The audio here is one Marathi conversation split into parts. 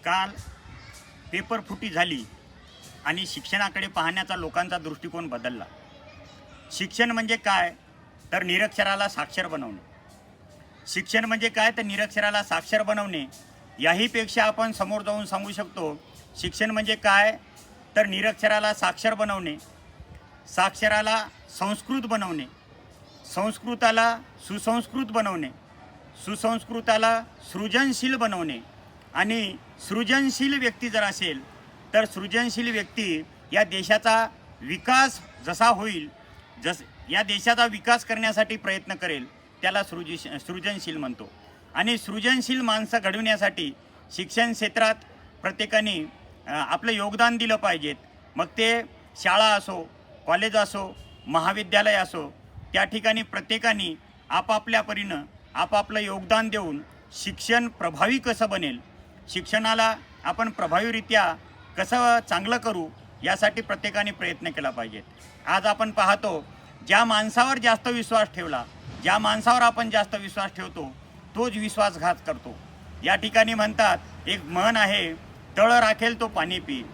काल पेपर फुटी झाली आणि शिक्षणाकडे पाहण्याचा लोकांचा दृष्टिकोन बदलला। शिक्षण म्हणजे काय तर निरक्षराला साक्षर बनवणे। शिक्षण म्हणजे काय तर निरक्षराला साक्षर बनवणे। याहीपेक्षा आपण समोर जाऊन सांगू शकतो, शिक्षण म्हणजे काय तर निरक्षराला साक्षर बनवणे, साक्षराला संस्कृत बनवणे, संस्कृताला सुसंस्कृत बनवणे, सुसंस्कृताला सृजनशील बनवणे। आणि सृजनशील व्यक्ती जर असेल तर सृजनशील व्यक्ती या देशाचा विकास जसा होईल, या देशाचा विकास करण्यासाठी प्रयत्न करेल त्याला सृजनशील म्हणतो। आणि सृजनशील माणसं घडवण्यासाठी शिक्षण क्षेत्रात प्रत्येकाने आपलं योगदान दिलं पाहिजेत। मग ते शाळा असो, कॉलेज असो, महाविद्यालय असो, त्या ठिकाणी प्रत्येकाने आपापल्या परीनं आपापलं योगदान देऊन शिक्षण प्रभावी कसं बनेल, शिक्षणाला आपण प्रभावीरित्या कसं चांगलं करू यासाठी प्रत्येकाने प्रयत्न केला पाहिजे। आज आपण पाहतो, ज्या माणसावर जास्त विश्वास ठेवला, ज्या माणसावर आपण जास्त विश्वास ठेवतो तोच विश्वासघात करतो। या ठिकाणी म्हणतात, एक म्हण आहे, तळ राखेल तो पाणी पिईल,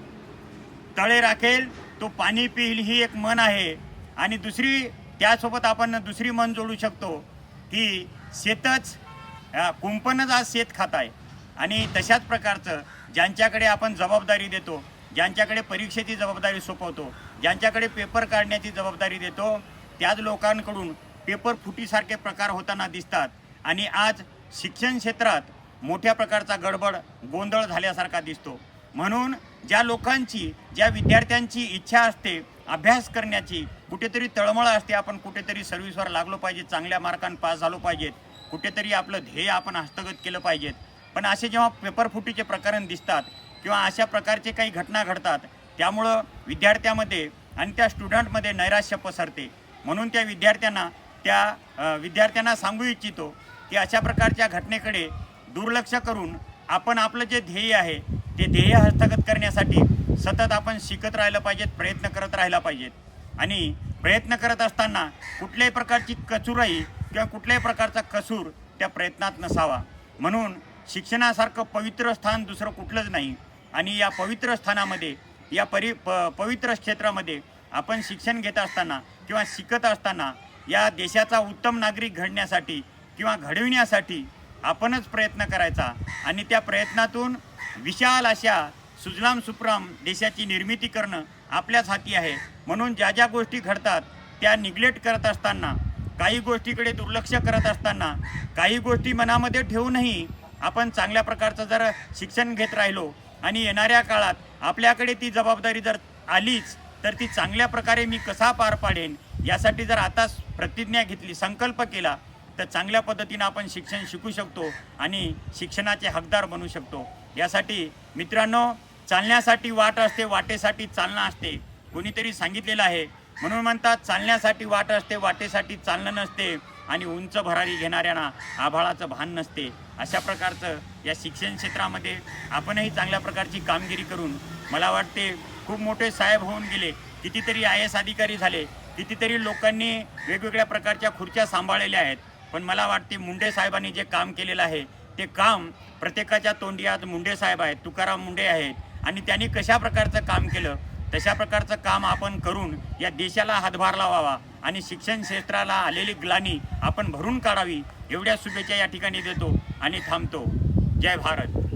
तळे राखेल तो पाणी पिईल, ही एक म्हण आहे। आणि दुसरी त्यासोबत आपण दुसरी म्हण जोडू शकतो की शेतच कुंपणच आज शेत खात आहे। आणि तशाच प्रकारचं ज्यांच्याकडे आपण जबाबदारी देतो, ज्यांच्याकडे परीक्षेची जबाबदारी सोपवतो, ज्यांच्याकडे पेपर काढण्याची जबाबदारी देतो, त्याच लोकांकडून पेपर फुटीसारखे प्रकार होताना दिसतात। आणि आज शिक्षण क्षेत्रात मोठ्या प्रकारचा गडबड गोंधळ झाल्यासारखा दिसतो। म्हणून ज्या लोकांची, ज्या विद्यार्थ्यांची इच्छा असते अभ्यास करण्याची, कुठेतरी तळमळ असते, आपण कुठेतरी सर्व्हिसवर लागलो पाहिजे, चांगल्या मार्कांनी पास झालो पाहिजेत, कुठेतरी आपलं ध्येय आपण हस्तगत केलं पाहिजेत, पण असे जेव्हा पेपर फुटीचे प्रकरण दिसतात किंवा अशा प्रकारचे काही घटना घडतात, त्यामुळं विद्यार्थ्यामध्ये आणि त्या स्टुडंटमध्ये नैराश्य पसरते। म्हणून त्या विद्यार्थ्यांना सांगू इच्छितो की अशा प्रकारच्या घटनेकडे दुर्लक्ष करून आपण आपलं जे ध्येय आहे ते ध्येय हस्तगत करण्यासाठी सतत आपण शिकत राहिलं पाहिजेत, प्रयत्न करत राहिला पाहिजेत। आणि प्रयत्न करत असताना कुठल्याही प्रकारची कचुराई किंवा कुठल्याही प्रकारचा कसूर त्या प्रयत्नात नसावा। म्हणून शिक्षणासारखं पवित्र स्थान दुसरं कुठलंच नाही। आणि या पवित्र स्थानामध्ये, या पवित्र क्षेत्रामध्ये आपण शिक्षण घेत असताना किंवा शिकत असताना या देशाचा उत्तम नागरिक घडण्यासाठी किंवा घडविण्यासाठी आपणच प्रयत्न करायचा। आणि त्या प्रयत्नातून विशाल अशा सुजलाम सुफलाम देशाची निर्मिती करणं आपल्याच हाती आहे। म्हणून ज्या ज्या गोष्टी घडतात त्या निग्लेक्ट करत असताना, काही गोष्टीकडे दुर्लक्ष करत असताना, काही गोष्टी मनामध्ये ठेवूनही आपण चांगल्या प्रकारचं जर शिक्षण घेत राहिलो आणि येणाऱ्या काळात आपल्याकडे ती जबाबदारी जर आलीच तर ती चांगल्या प्रकारे मी कसा पार पाडेन यासाठी जर आताच प्रतिज्ञा घेतली, संकल्प केला, तर चांगल्या पद्धतीनं आपण शिक्षण शिकू शकतो आणि शिक्षणाचे हकदार बनू शकतो। यासाठी मित्रांनो, चालण्यासाठी वाट असते, वाटेसाठी चालणं असते, कोणीतरी सांगितलेलं आहे। म्हणून म्हणतात, चालण्यासाठी वाट असते, वाटेसाठी चालणं नसते, आणि उंच भरारी घेणाऱ्यांना आभाळाचं भान नसते। अशा प्रकारचं या शिक्षण क्षेत्रामध्ये आपणही चांगल्या प्रकारची कामगिरी करून, मला वाटते खूप मोठे साहेब होऊन गेले, कितीतरी IAS अधिकारी झाले, कितीतरी लोकांनी वेगवेगळ्या प्रकारच्या खुर्च्या सांभाळलेल्या आहेत, पण मला वाटते मुंडे साहेबांनी जे काम केलेलं आहे ते काम प्रत्येकाच्या तोंडी आज मुंडे साहेब आहेत, तुकाराम मुंडे आहेत, आणि त्यांनी कशा प्रकारचं काम केलं तशा प्रकारचं काम आपण करून या देशाला हातभार लावावा आणि शिक्षण क्षेत्राला आलेली ग्लानी आपण भरून काढावी, एवढ्या शुभेच्छा या ठिकाणी देतो आणि थांबतो। जय भारत।